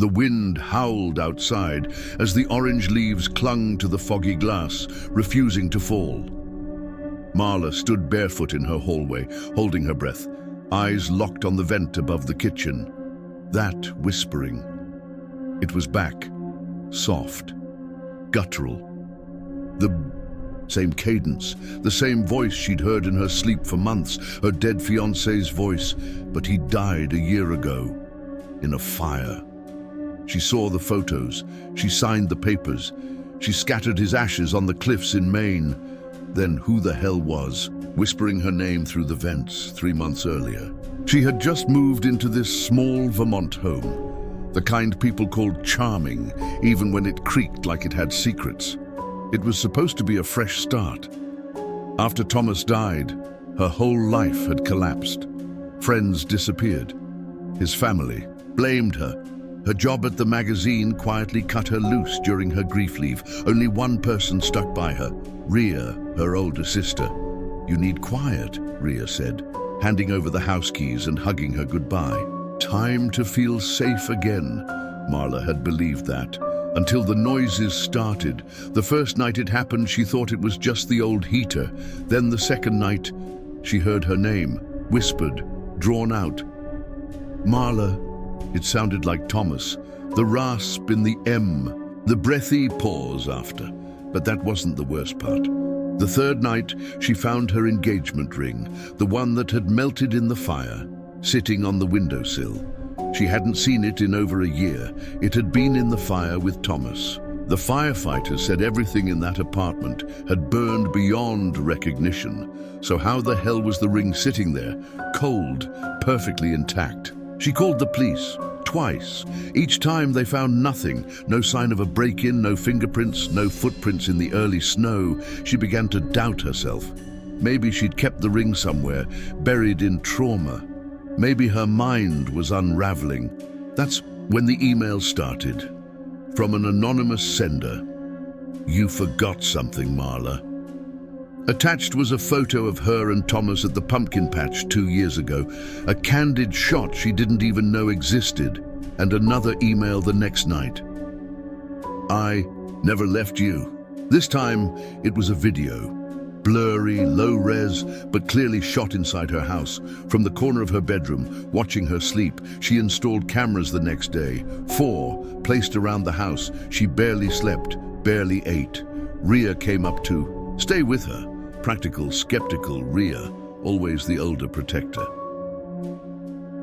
The wind howled outside as the orange leaves clung to the foggy glass, refusing to fall. Marla stood barefoot in her hallway, holding her breath, eyes locked on the vent above the kitchen. That whispering. It was back, soft, guttural. The same cadence, the same voice she'd heard in her sleep for months, her dead fiancé's voice, but he died a year ago, in a fire. She saw the photos, she signed the papers, she scattered his ashes on the cliffs in Maine. Then who the hell was whispering her name through the vents 3 months earlier? She had just moved into this small Vermont home, the kind people called charming, even when it creaked like it had secrets. It was supposed to be a fresh start. After Thomas died, her whole life had collapsed. Friends disappeared. His family blamed her. Her job at the magazine quietly cut her loose during her grief leave. Only one person stuck by her, Rhea, her older sister. "You need quiet," Rhea said, handing over the house keys and hugging her goodbye. Time to feel safe again. Marla had believed that, until the noises started. The first night it happened, she thought it was just the old heater. Then the second night, she heard her name, whispered, drawn out. Marla. It sounded like Thomas, the rasp in the M, the breathy pause after. But that wasn't the worst part. The third night, she found her engagement ring, the one that had melted in the fire, sitting on the windowsill. She hadn't seen it in over a year. It had been in the fire with Thomas. The firefighters said everything in that apartment had burned beyond recognition. So how the hell was the ring sitting there, cold, perfectly intact? She called the police, twice. Each time they found nothing. No sign of a break-in, no fingerprints, no footprints in the early snow. She began to doubt herself. Maybe she'd kept the ring somewhere, buried in trauma. Maybe her mind was unraveling. That's when the email started. From an anonymous sender. "You forgot something, Marla." Attached was a photo of her and Thomas at the pumpkin patch 2 years ago, a candid shot she didn't even know existed, and another email the next night. "I never left you." This time, it was a video. Blurry, low-res, but clearly shot inside her house. From the corner of her bedroom, watching her sleep, she installed cameras the next day. 4, placed around the house. She barely slept, barely ate. Rhea came up to stay with her. Practical, skeptical Rhea, always the older protector.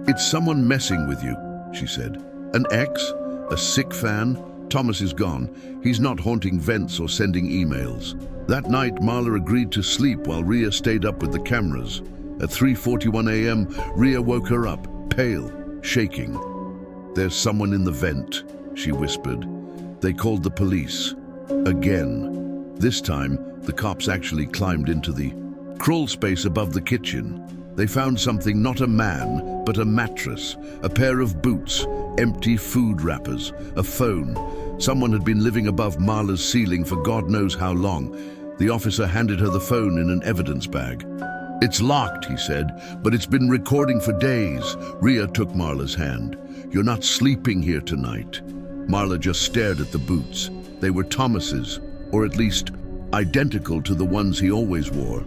"It's someone messing with you," she said. "An ex? A sick fan? Thomas is gone. He's not haunting vents or sending emails." That night, Marla agreed to sleep while Rhea stayed up with the cameras. At 3:41 a.m., Rhea woke her up, pale, shaking. "There's someone in the vent," she whispered. They called the police. Again. This time, the cops actually climbed into the crawl space above the kitchen. They found something, not a man, but a mattress, a pair of boots, empty food wrappers, a phone. Someone had been living above Marla's ceiling for God knows how long. The officer handed her the phone in an evidence bag. "It's locked," he said, "but it's been recording for days." Rhea took Marla's hand. "You're not sleeping here tonight." Marla just stared at the boots. They were Thomas's, or at least identical to the ones he always wore.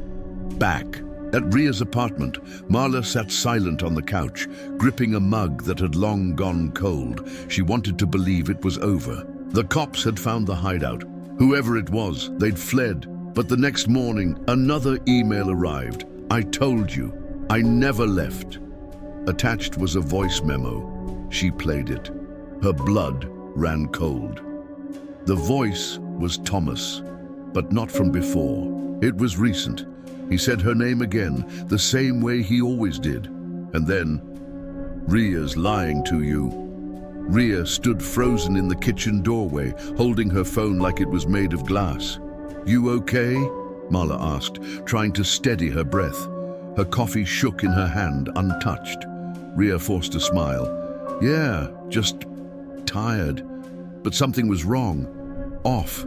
Back at Rhea's apartment, Marla sat silent on the couch, gripping a mug that had long gone cold. She wanted to believe it was over. The cops had found the hideout. Whoever it was, they'd fled. But the next morning, another email arrived. "I told you, I never left." Attached was a voice memo. She played it. Her blood ran cold. The voice was Thomas, but not from before. It was recent. He said her name again, the same way he always did. And then, "Rhea's lying to you." Rhea stood frozen in the kitchen doorway, holding her phone like it was made of glass. "You okay?" Marla asked, trying to steady her breath. Her coffee shook in her hand, untouched. Rhea forced a smile. "Yeah, just tired." But something was wrong. Off.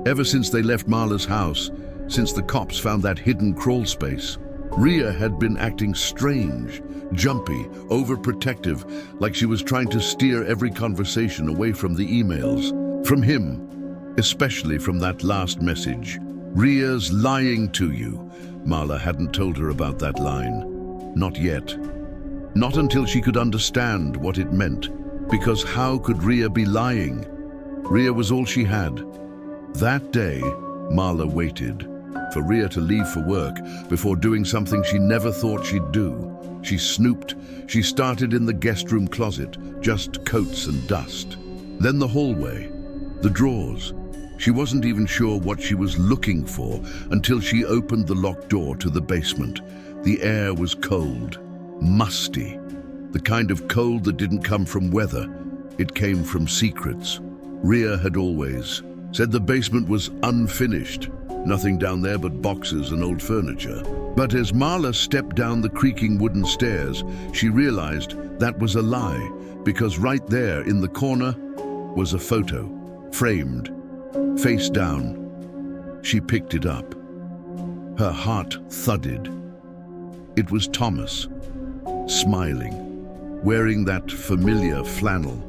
Ever since they left Marla's house, since the cops found that hidden crawl space. Rhea had been acting strange, jumpy, overprotective, like she was trying to steer every conversation away from the emails. From him, especially from that last message. "Rhea's lying to you." Marla hadn't told her about that line. Not yet. Not until she could understand what it meant. Because how could Rhea be lying? Rhea was all she had. That day, Marla waited for Rhea to leave for work before doing something she never thought she'd do. She snooped. She started in the guest room closet, just coats and dust. Then the hallway, the drawers. She wasn't even sure what she was looking for until she opened the locked door to the basement. The air was cold, musty. The kind of cold that didn't come from weather. It came from secrets. Rhea had always said the basement was unfinished. Nothing down there but boxes and old furniture. But as Marla stepped down the creaking wooden stairs, she realized that was a lie, because right there in the corner was a photo, framed, face down. She picked it up. Her heart thudded. It was Thomas, smiling, wearing that familiar flannel,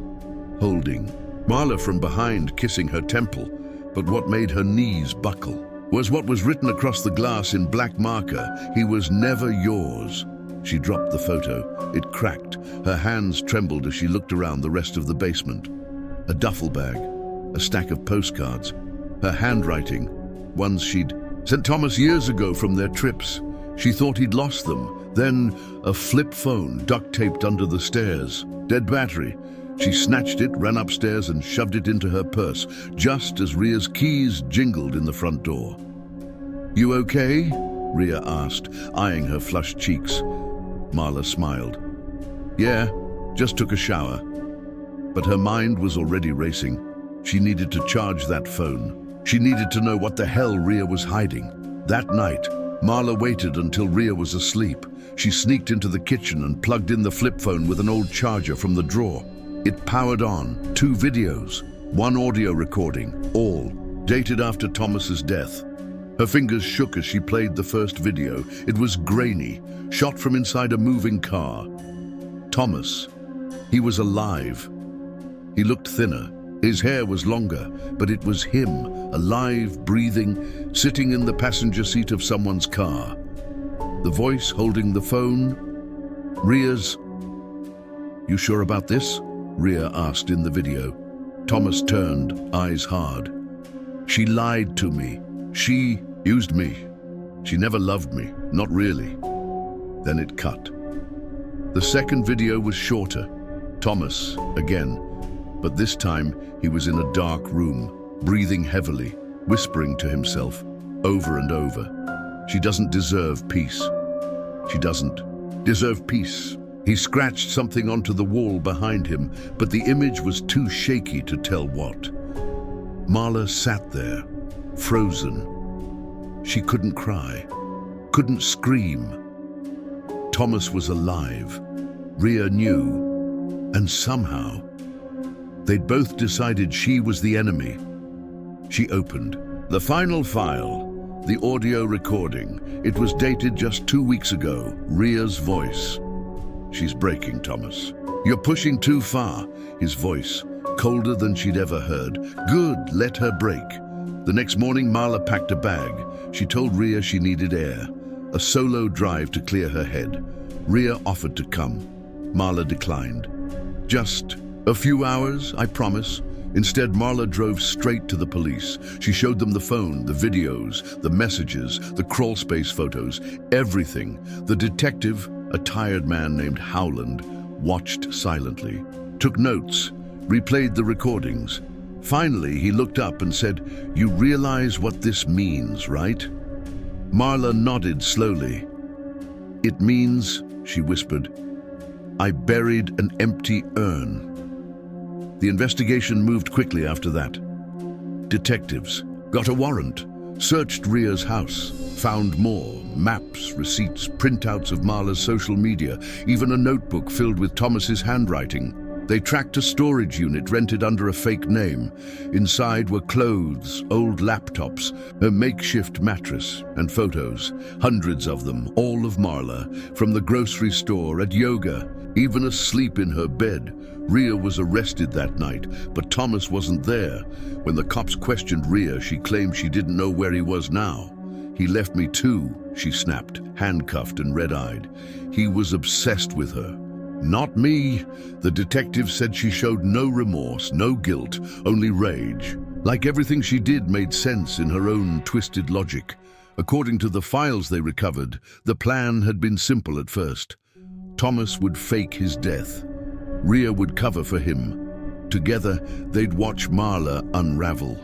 holding Marla from behind, kissing her temple. But what made her knees buckle was what was written across the glass in black marker. "He was never yours." She dropped the photo. It cracked. Her hands trembled as she looked around the rest of the basement. A duffel bag, a stack of postcards, her handwriting, ones she'd sent Thomas years ago from their trips. She thought he'd lost them. Then a flip phone duct-taped under the stairs. Dead battery. She snatched it, ran upstairs and shoved it into her purse, just as Rhea's keys jingled in the front door. "You okay?" Rhea asked, eyeing her flushed cheeks. Marla smiled. "Yeah, just took a shower." But her mind was already racing. She needed to charge that phone. She needed to know what the hell Rhea was hiding. That night, Marla waited until Rhea was asleep. She sneaked into the kitchen and plugged in the flip phone with an old charger from the drawer. It powered on. 2 videos, 1 audio recording, all dated after Thomas's death. Her fingers shook as she played the first video. It was grainy, shot from inside a moving car. Thomas. He was alive. He looked thinner. His hair was longer, but it was him, alive, breathing, sitting in the passenger seat of someone's car. The voice holding the phone. Rhea's. "You sure about this?" Rhea asked in the video. Thomas turned, eyes hard. "She lied to me. She used me. She never loved me, not really." Then it cut. The second video was shorter. Thomas, again. But this time, he was in a dark room, breathing heavily, whispering to himself, over and over. "She doesn't deserve peace. She doesn't deserve peace." He scratched something onto the wall behind him, but the image was too shaky to tell what. Marla sat there, frozen. She couldn't cry, couldn't scream. Thomas was alive. Rhea knew. And somehow, they'd both decided she was the enemy. She opened the final file, the audio recording. It was dated just 2 weeks ago. Rhea's voice. "She's breaking, Thomas. You're pushing too far." His voice, colder than she'd ever heard. "Good, let her break." The next morning, Marla packed a bag. She told Rhea she needed air, a solo drive to clear her head. Rhea offered to come. Marla declined. "Just a few hours, I promise." Instead, Marla drove straight to the police. She showed them the phone, the videos, the messages, the crawl space photos, everything. The detective, a tired man named Howland, watched silently, took notes, replayed the recordings. Finally, he looked up and said, "You realize what this means, right?" Marla nodded slowly. "It means," she whispered, "I buried an empty urn." The investigation moved quickly after that. Detectives got a warrant, searched Rhea's house, found more maps, receipts, printouts of Marla's social media, even a notebook filled with Thomas's handwriting. They tracked a storage unit rented under a fake name. Inside were clothes, old laptops, a makeshift mattress, and photos. Hundreds of them, all of Marla, from the grocery store, at yoga, even asleep in her bed. Rhea was arrested that night, but Thomas wasn't there. When the cops questioned Rhea, she claimed she didn't know where he was now. "He left me too," she snapped, handcuffed and red-eyed. He was obsessed with her. "Not me." The detective said she showed no remorse, no guilt, only rage. Like everything she did made sense in her own twisted logic. According to the files they recovered, the plan had been simple at first. Thomas would fake his death. Rhea would cover for him. Together, they'd watch Marla unravel.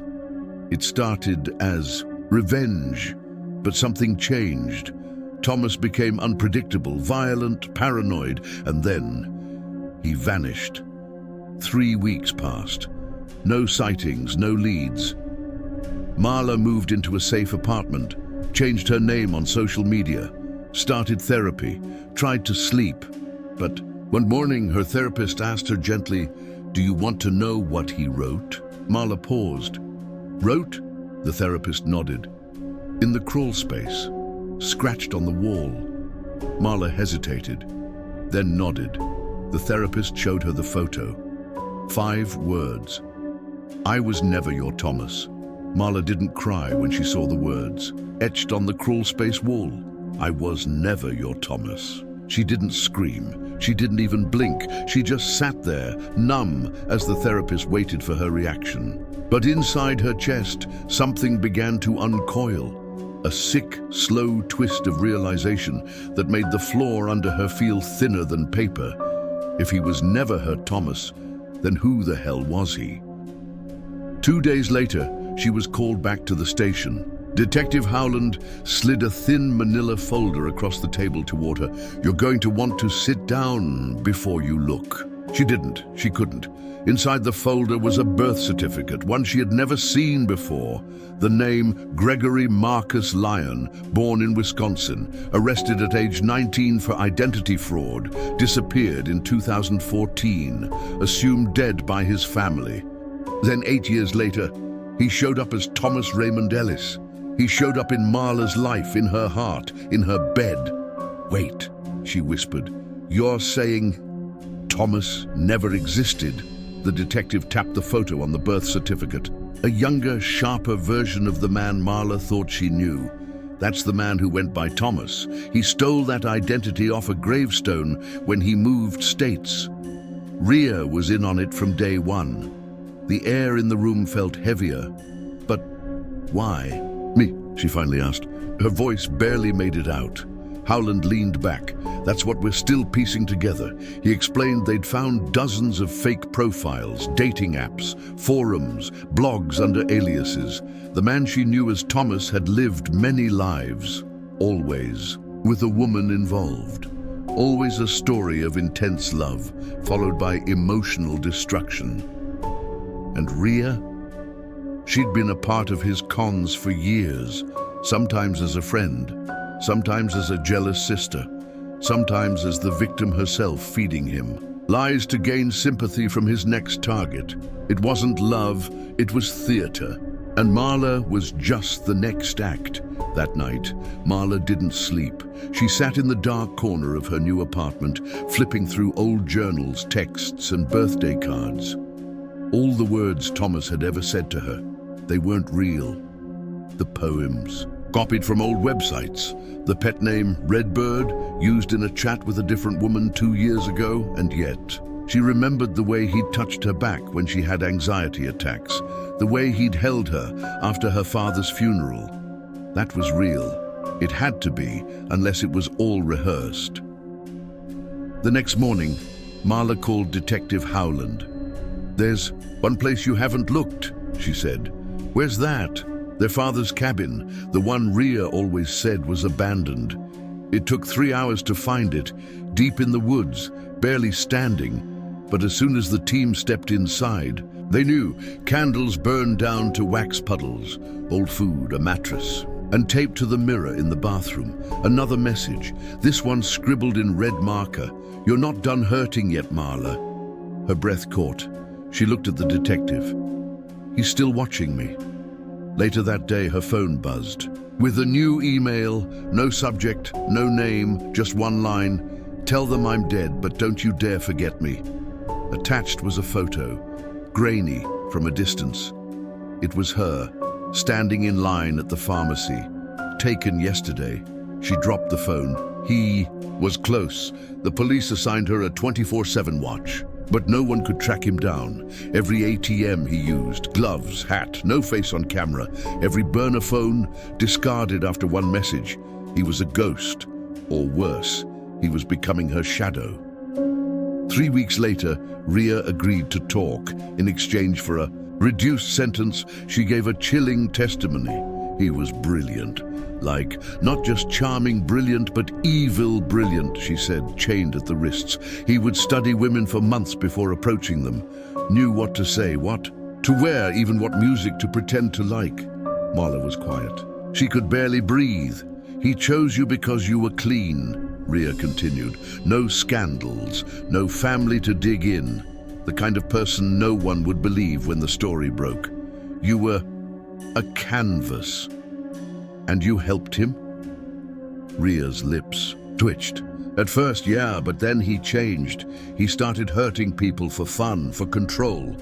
It started as revenge, but something changed. Thomas became unpredictable, violent, paranoid, and then he vanished. 3 weeks passed. No sightings, no leads. Marla moved into a safe apartment, changed her name on social media, started therapy, tried to sleep. But one morning, her therapist asked her gently, "Do you want to know what he wrote?" Marla paused. "Wrote?" The therapist nodded. "In the crawl space, scratched on the wall." Marla hesitated, then nodded. The therapist showed her the photo. 5 words. "I was never your Thomas." Marla didn't cry when she saw the words, etched on the crawl space wall. "I was never your Thomas." She didn't scream. She didn't even blink. She just sat there, numb, as the therapist waited for her reaction. But inside her chest, something began to uncoil. A sick, slow twist of realization that made the floor under her feel thinner than paper. If he was never her Thomas, then who the hell was he? 2 days later, she was called back to the station. Detective Howland slid a thin manila folder across the table toward her. "You're going to want to sit down before you look." She didn't. She couldn't. Inside the folder was a birth certificate, one she had never seen before. The name Gregory Marcus Lyon, born in Wisconsin, arrested at age 19 for identity fraud, disappeared in 2014, assumed dead by his family. Then 8 years later, he showed up as Thomas Raymond Ellis. He showed up in Marla's life, in her heart, in her bed. "Wait," she whispered. "You're saying Thomas never existed?" The detective tapped the photo on the birth certificate. A younger, sharper version of the man Marla thought she knew. That's the man who went by Thomas. He stole that identity off a gravestone when he moved states. Rhea was in on it from day one. The air in the room felt heavier. But why? "Me?" she finally asked. Her voice barely made it out. Howland leaned back. "That's what we're still piecing together." He explained they'd found dozens of fake profiles, dating apps, forums, blogs under aliases. The man she knew as Thomas had lived many lives, always, with a woman involved. Always a story of intense love, followed by emotional destruction. And Rhea? She'd been a part of his cons for years, sometimes as a friend, sometimes as a jealous sister, sometimes as the victim herself feeding him. Lies to gain sympathy from his next target. It wasn't love, it was theater. And Marla was just the next act. That night, Marla didn't sleep. She sat in the dark corner of her new apartment, flipping through old journals, texts, and birthday cards. All the words Thomas had ever said to her, they weren't real. The poems, copied from old websites. The pet name Redbird, used in a chat with a different woman 2 years ago, and yet she remembered the way he'd touched her back when she had anxiety attacks, the way he'd held her after her father's funeral. That was real. It had to be, unless it was all rehearsed. The next morning, Marla called Detective Howland. "There's one place you haven't looked," she said. "Where's that?" "Their father's cabin, the one Rhea always said was abandoned. It took 3 hours to find it, deep in the woods, barely standing. But as soon as the team stepped inside, they knew. Candles burned down to wax puddles, old food, a mattress, and taped to the mirror in the bathroom. Another message, this one scribbled in red marker. 'You're not done hurting yet, Marla.' Her breath caught. She looked at the detective. He's still watching me. Later that day, her phone buzzed. With a new email, no subject, no name, just one line. Tell them I'm dead, but don't you dare forget me. Attached was a photo, grainy from a distance. It was her, standing in line at the pharmacy. Taken yesterday. She dropped the phone. He was close. The police assigned her a 24/7 watch. But no one could track him down. Every ATM he used, gloves, hat, no face on camera. Every burner phone discarded after one message. He was a ghost, or worse, he was becoming her shadow. 3 weeks later, Ria agreed to talk. In exchange for a reduced sentence, she gave a chilling testimony. He was brilliant. Like, not just charming brilliant, but evil brilliant, she said, chained at the wrists. He would study women for months before approaching them. Knew what to say, what to wear, even what music to pretend to like. Marla was quiet. She could barely breathe. He chose you because you were clean, Ria continued. No scandals, no family to dig in. The kind of person no one would believe when the story broke. You were a canvas. And you helped him? Ria's lips twitched. At first, yeah, but then he changed. He started hurting people for fun, for control.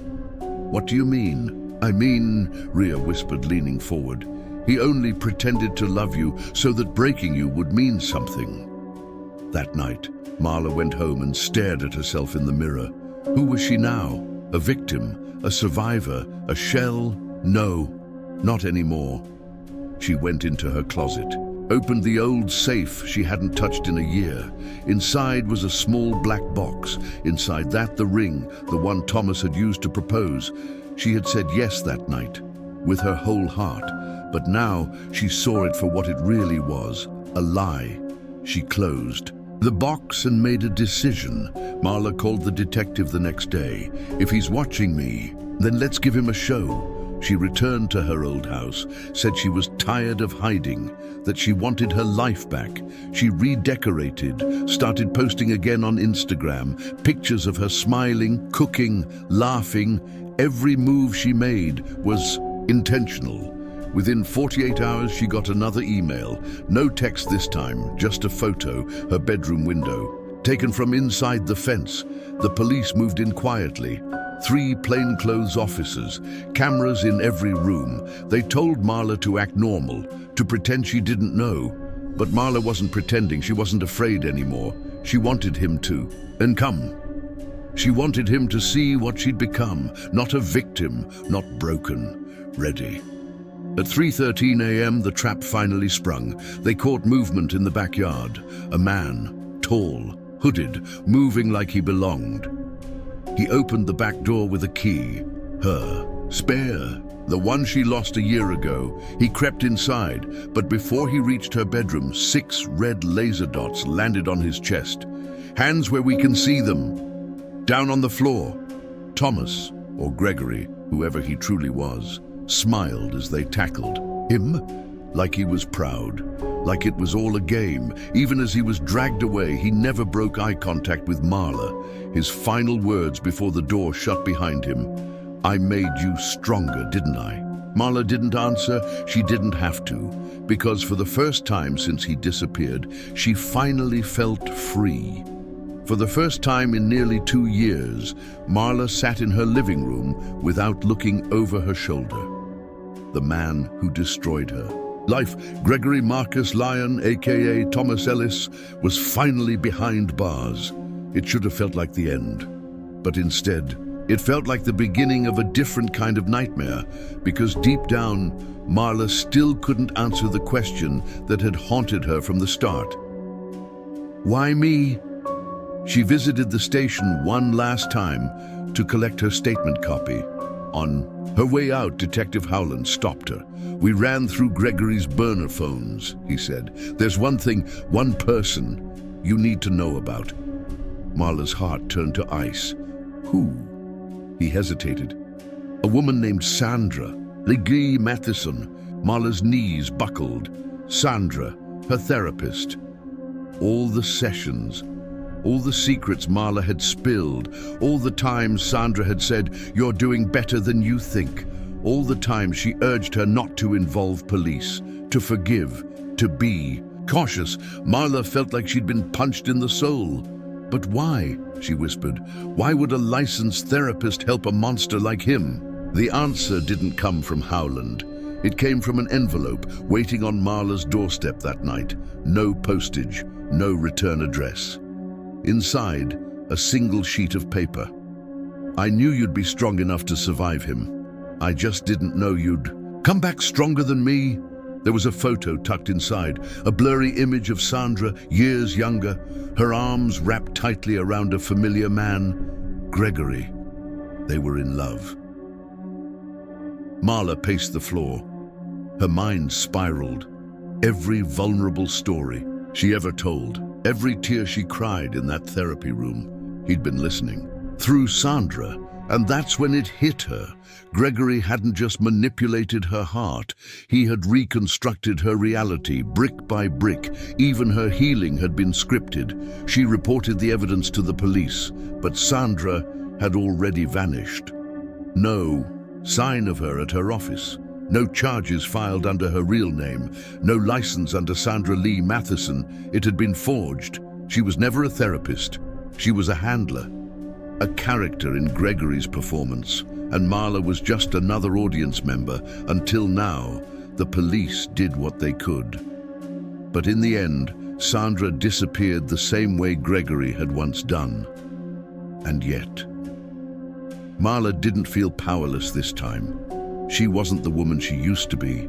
What do you mean? I mean, Ria whispered, leaning forward. He only pretended to love you so that breaking you would mean something. That night, Marla went home and stared at herself in the mirror. Who was she now? A victim? A survivor? A shell? No, not anymore. She went into her closet, opened the old safe she hadn't touched in a year. Inside was a small black box. Inside that, the ring, the one Thomas had used to propose. She had said yes that night, with her whole heart. But now she saw it for what it really was, a lie. She closed the box and made a decision. Marla called the detective the next day. If he's watching me, then let's give him a show. She returned to her old house, said she was tired of hiding, that she wanted her life back. She redecorated, started posting again on Instagram, pictures of her smiling, cooking, laughing. Every move she made was intentional. Within 48 hours, she got another email. No text this time, just a photo, her bedroom window, taken from inside the fence. The police moved in quietly. 3 plainclothes officers, cameras in every room. They told Marla to act normal, to pretend she didn't know. But Marla wasn't pretending, she wasn't afraid anymore. She wanted him to, and come. She wanted him to see what she'd become, not a victim, not broken, ready. At 3:13 a.m., the trap finally sprung. They caught movement in the backyard. A man, tall, hooded, moving like he belonged. He opened the back door with a key. Her spare, the one she lost a year ago. He crept inside, but before he reached her bedroom, 6 red laser dots landed on his chest. Hands where we can see them. Down on the floor. Thomas, or Gregory, whoever he truly was, smiled as they tackled him, like he was proud, like it was all a game. Even as he was dragged away, he never broke eye contact with Marla. His final words before the door shut behind him. I made you stronger, didn't I? Marla didn't answer. She didn't have to, because for the first time since he disappeared, she finally felt free. For the first time in nearly 2 years, Marla sat in her living room without looking over her shoulder. The man who destroyed her life, Gregory Marcus Lyon, aka Thomas Ellis, was finally behind bars. It should have felt like the end. But instead, it felt like the beginning of a different kind of nightmare, because deep down, Marla still couldn't answer the question that had haunted her from the start. Why me? She visited the station one last time to collect her statement copy. On her way out, Detective Howland stopped her. We ran through Gregory's burner phones, he said. There's one thing, one person you need to know about. Marla's heart turned to ice. Who? He hesitated. A woman named Sandra, Legee Matheson. Marla's knees buckled. Sandra, her therapist. All the sessions. All the secrets Marla had spilled, all the times Sandra had said, "You're doing better than you think." All the time she urged her not to involve police, to forgive, to be cautious. Marla felt like she'd been punched in the soul. "But why?" she whispered. "Why would a licensed therapist help a monster like him?" The answer didn't come from Howland. It came from an envelope waiting on Marla's doorstep that night. No postage, no return address. Inside, a single sheet of paper. "I knew you'd be strong enough to survive him. I just didn't know you'd come back stronger than me." There was a photo tucked inside, a blurry image of Sandra, years younger, her arms wrapped tightly around a familiar man, Gregory. They were in love. Marla paced the floor. Her mind spiraled. Every vulnerable story she ever told, every tear she cried in that therapy room, he'd been listening. Through Sandra. And that's when it hit her. Gregory hadn't just manipulated her heart. He had reconstructed her reality, brick by brick. Even her healing had been scripted. She reported the evidence to the police, but Sandra had already vanished. No sign of her at her office. No charges filed under her real name. No license under Sandra Lee Matheson. It had been forged. She was never a therapist. She was a handler. A character in Gregory's performance, and Marla was just another audience member. Until now, the police did what they could. But in the end, Sandra disappeared the same way Gregory had once done. And yet, Marla didn't feel powerless this time. She wasn't the woman she used to be.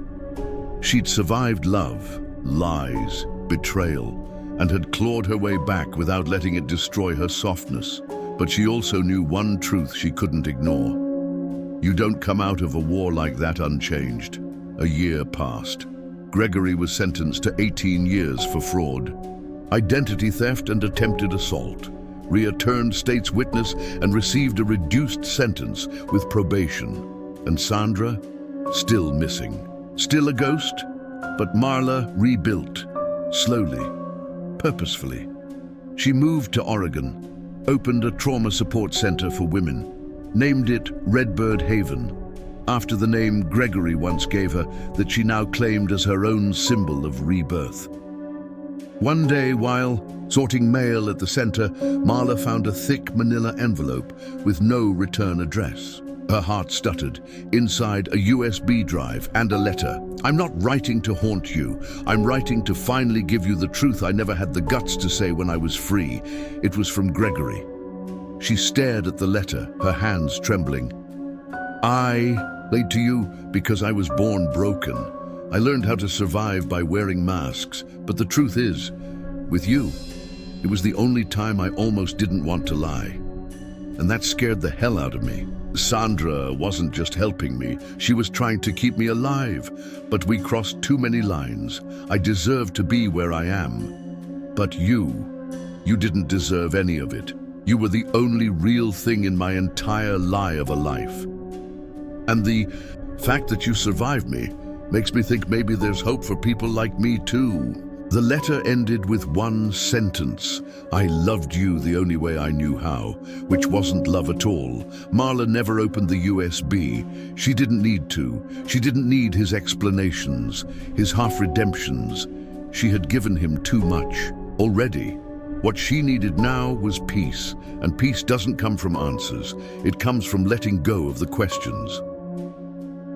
She'd survived love, lies, betrayal, and had clawed her way back without letting it destroy her softness. But she also knew one truth she couldn't ignore. You don't come out of a war like that unchanged. A year passed. Gregory was sentenced to 18 years for fraud, identity theft and attempted assault, returned state's witness and received a reduced sentence with probation. And Sandra, still missing. Still a ghost, but Marla rebuilt, slowly, purposefully. She moved to Oregon, opened a trauma support center for women, named it Redbird Haven, after the name Gregory once gave her that she now claimed as her own symbol of rebirth. One day, while sorting mail at the center, Marla found a thick manila envelope with no return address. Her heart stuttered. Inside, a USB drive and a letter. "I'm not writing to haunt you. I'm writing to finally give you the truth I never had the guts to say when I was free." It was from Gregory. She stared at the letter, her hands trembling. "I laid to you because I was born broken. I learned how to survive by wearing masks. But the truth is, with you, it was the only time I almost didn't want to lie. And that scared the hell out of me. Sandra wasn't just helping me, she was trying to keep me alive. But we crossed too many lines. I deserve to be where I am. But you didn't deserve any of it. You were the only real thing in my entire lie of a life. And the fact that you survived me makes me think maybe there's hope for people like me too." The letter ended with one sentence: "I loved you the only way I knew how," which wasn't love at all. Marla never opened the USB. She didn't need to. She didn't need his explanations, his half-redemptions. She had given him too much already. What she needed now was peace, and peace doesn't come from answers. It comes from letting go of the questions.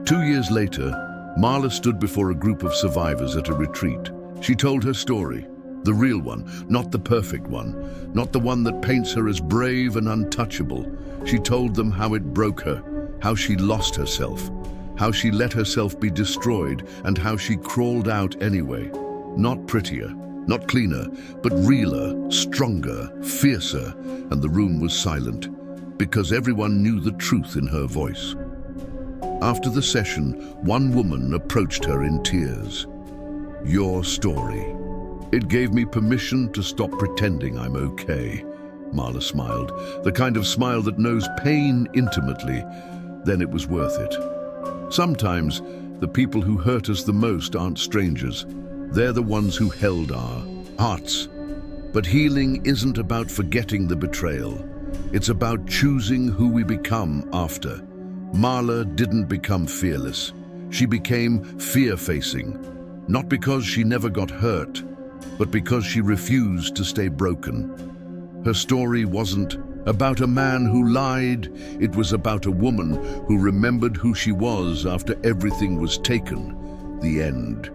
2 years later, Marla stood before a group of survivors at a retreat. She told her story, the real one, not the perfect one, not the one that paints her as brave and untouchable. She told them how it broke her, how she lost herself, how she let herself be destroyed, and how she crawled out anyway. Not prettier, not cleaner, but realer, stronger, fiercer, and the room was silent, because everyone knew the truth in her voice. After the session, one woman approached her in tears. "Your story. It gave me permission to stop pretending I'm okay." Marla smiled, the kind of smile that knows pain intimately. Then it was worth it. Sometimes, the people who hurt us the most aren't strangers. They're the ones who held our hearts. But healing isn't about forgetting the betrayal. It's about choosing who we become after. Marla didn't become fearless. She became fear-facing, not because she never got hurt, but because she refused to stay broken. Her story wasn't about a man who lied, it was about a woman who remembered who she was after everything was taken. The end.